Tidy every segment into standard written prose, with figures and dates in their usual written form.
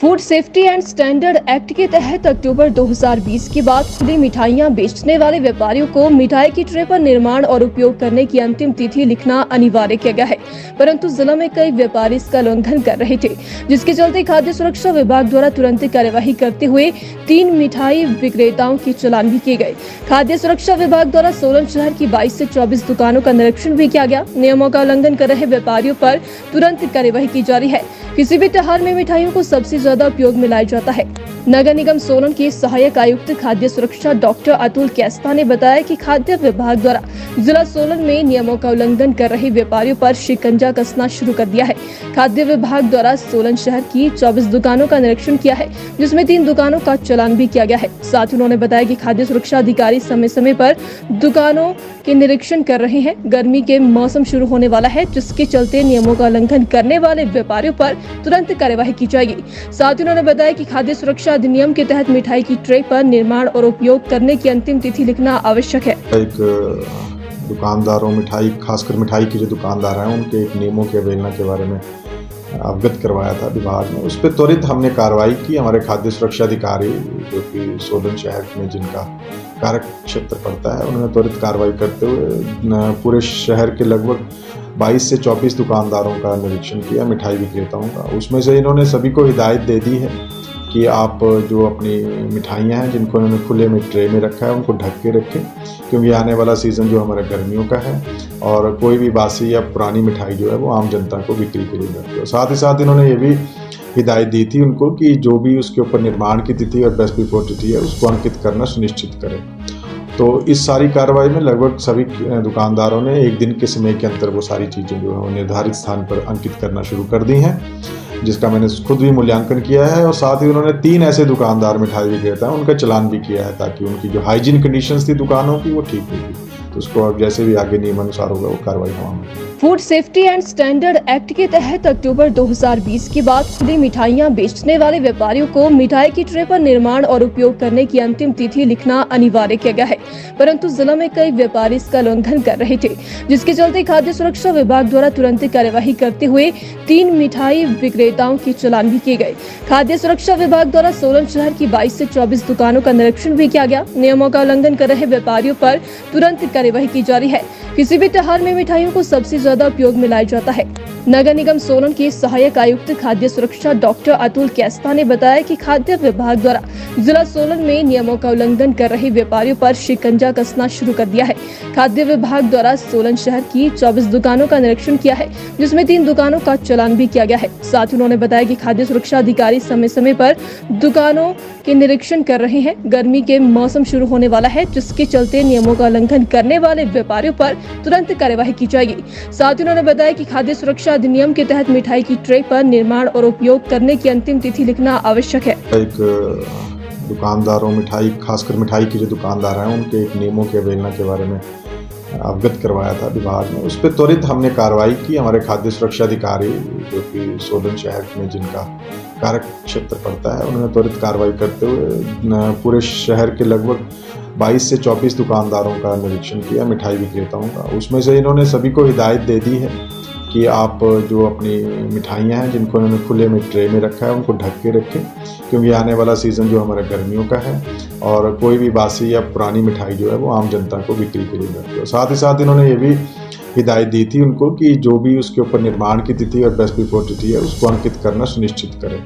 Food safety and standard act के तहत अक्टूबर 2020 के बाद खुली मिठाइयां बेचने वाले व्यापारियों को मिठाई की ट्रे पर निर्माण और उपयोग करने की अंतिम तिथि लिखना अनिवार्य किया गया है, परंतु जिला में कई व्यापारी इसका उल्लंघन कर रहे थे, जिसके चलते खाद्य सुरक्षा विभाग द्वारा तुरंत कार्यवाही करते हुए 3 मिठाई विक्रेताओं के चालान भी किए गए। खाद्य सुरक्षा विभाग द्वारा सोलन शहर की 22 से 24 दुकानों का निरीक्षण भी किया गया। नियमों का उल्लंघन कर रहे व्यापारियों पर तुरंत कार्यवाही की जा रही है। किसी भी त्योहार में मिठाइयों को सबसे ज्यादा उपयोग में लाया जाता है। नगर निगम सोलन के सहायक आयुक्त खाद्य सुरक्षा डॉक्टर अतुल कैस्ता ने बताया कि खाद्य विभाग द्वारा जिला सोलन में नियमों का उल्लंघन कर रहे व्यापारियों पर शिकंजा कसना शुरू कर दिया है। खाद्य विभाग द्वारा सोलन शहर की 24 दुकानों का निरीक्षण किया है, जिसमें 3 दुकानों का चालान भी किया गया है। साथ ही उन्होंने बताया कि खाद्य सुरक्षा अधिकारी समय समय पर दुकानों के निरीक्षण कर रहे हैं। गर्मी के मौसम शुरू होने वाला है, जिसके चलते नियमों का उल्लंघन करने वाले व्यापारियों पर तुरंत कार्यवाही की जाएगी। साथ ही उन्होंने बताया कि खाद्य सुरक्षा अधिनियम के तहत मिठाई की ट्रे पर निर्माण और उपयोग करने की अंतिम तिथि लिखना आवश्यक है। एक दुकानदारों मिठाई खासकर मिठाई के जो दुकानदार हैं उनके एक नियमों की अवहेलना के बारे में अवगत करवाया था विभाग ने। उस पर त्वरित हमने कार्रवाई की। हमारे खाद्य सुरक्षा अधिकारी जो कि सोलन शहर में जिनका कार्य क्षेत्र पड़ता है, उन्होंने त्वरित कार्रवाई करते हुए पूरे शहर के लगभग 22 से 24 दुकानदारों का निरीक्षण किया, मिठाई विक्रेताओं का। उसमें से इन्होंने सभी को हिदायत दे दी है कि आप जो अपनी मिठाइयाँ हैं जिनको इन्होंने खुले में ट्रे में रखा है उनको ढक के रखें, क्योंकि आने वाला सीज़न जो हमारा गर्मियों का है और कोई भी बासी या पुरानी मिठाई जो है वो आम जनता को बिक्री के लिए रखती है। साथ ही साथ इन्होंने ये भी हिदायत दी थी उनको कि जो भी उसके ऊपर निर्माण की तिथि और बेस्ट बिफोर तिथि है उसको अंकित करना सुनिश्चित करें। तो इस सारी कार्रवाई में लगभग सभी दुकानदारों ने एक दिन के समय के अंदर वो सारी चीज़ें जो है वो निर्धारित स्थान पर अंकित करना शुरू कर दी हैं, जिसका मैंने खुद भी मूल्यांकन किया है। और साथ ही उन्होंने 3 ऐसे दुकानदार मिठाई विक्रेता हैं उनका चालान भी किया है, ताकि उनकी जो हाइजीन कंडीशंस थी दुकानों की वो ठीक होगी। तो उसको अब जैसे भी आगे नियमानुसार होगा वो कार्रवाई होगी। Food safety and standard act के तहत अक्टूबर 2020 के बाद खुली मिठाइयां बेचने वाले व्यापारियों को मिठाई की ट्रे पर निर्माण और उपयोग करने की अंतिम तिथि लिखना अनिवार्य किया गया है, परंतु जिला में कई व्यापारी इसका उल्लंघन कर रहे थे, जिसके चलते खाद्य सुरक्षा विभाग द्वारा तुरंत कार्यवाही करते हुए 3 मिठाई विक्रेताओं के चालान भी किए गए। खाद्य सुरक्षा विभाग द्वारा सोलन शहर की 22 से 24 दुकानों का निरीक्षण भी किया गया। नियमों का उल्लंघन कर रहे व्यापारियों पर तुरंत कार्यवाही की जा रही है। किसी भी त्योहार में मिठाइयों को सबसे ज्यादा उपयोग में लाया जाता है। नगर निगम सोलन के सहायक आयुक्त खाद्य सुरक्षा डॉक्टर अतुल कैस्ता ने बताया कि खाद्य विभाग द्वारा जिला सोलन में नियमों का उल्लंघन कर रहे व्यापारियों पर शिकंजा कसना शुरू कर दिया है। खाद्य विभाग द्वारा सोलन शहर की 24 दुकानों का निरीक्षण किया है, जिसमें 3 दुकानों का चालान भी किया गया है। साथ ही उन्होंने बताया कि खाद्य सुरक्षा अधिकारी समय समय पर दुकानों के निरीक्षण कर रहे हैं। गर्मी के मौसम शुरू होने वाला है, जिसके चलते नियमों का उल्लंघन करने वाले व्यापारियों पर तुरंत कार्यवाही की जाएगी। साथ ही उन्होंने बताया कि खाद्य सुरक्षा अधिनियम के तहत मिठाई की ट्रे पर निर्माण और उपयोग करने की अंतिम तिथि लिखना आवश्यक है। एक दुकानदारों मिठाई खासकर मिठाई के जो दुकानदार हैं उनके एक नियमों की अवहेलना के बारे में अवगत करवाया था विभाग ने। उस पर त्वरित हमने कार्रवाई की। हमारे खाद्य सुरक्षा अधिकारी जो कि सोलन शहर में जिनका कार्य क्षेत्र पड़ता है, उन्होंने त्वरित कार्रवाई करते हुए पूरे शहर के लगभग 22 से 24 दुकानदारों का निरीक्षण किया, मिठाई विक्रेताओं का। उसमें से इन्होंने सभी को हिदायत दे दी है कि आप जो अपनी मिठाइयाँ हैं जिनको इन्होंने खुले में ट्रे में रखा है उनको ढक के रखें, क्योंकि आने वाला सीज़न जो हमारा गर्मियों का है और कोई भी बासी या पुरानी मिठाई जो है वो आम जनता को बिक्री के लिए रखती है। साथ ही साथ इन्होंने ये भी हिदायत दी थी उनको कि जो भी उसके ऊपर निर्माण की तिथि और बेस्ट बिफोर तिथि है उसको अंकित करना सुनिश्चित करें।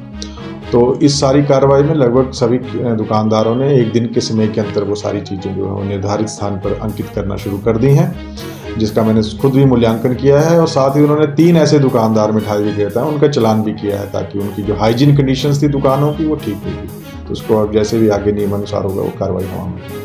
तो इस सारी कार्रवाई में लगभग सभी दुकानदारों ने एक दिन के समय के अंदर वो सारी चीज़ें जो है वो निर्धारित स्थान पर अंकित करना शुरू कर दी हैं, जिसका मैंने खुद भी मूल्यांकन किया है। और साथ ही उन्होंने 3 ऐसे दुकानदार मिठाई विक्रेता हैं उनका चालान भी किया है, ताकि उनकी जो हाइजीन कंडीशंस थी दुकानों की वो ठीक होगी। तो उसको अब जैसे भी आगे नियमानुसार होगा वो कार्रवाई होगी।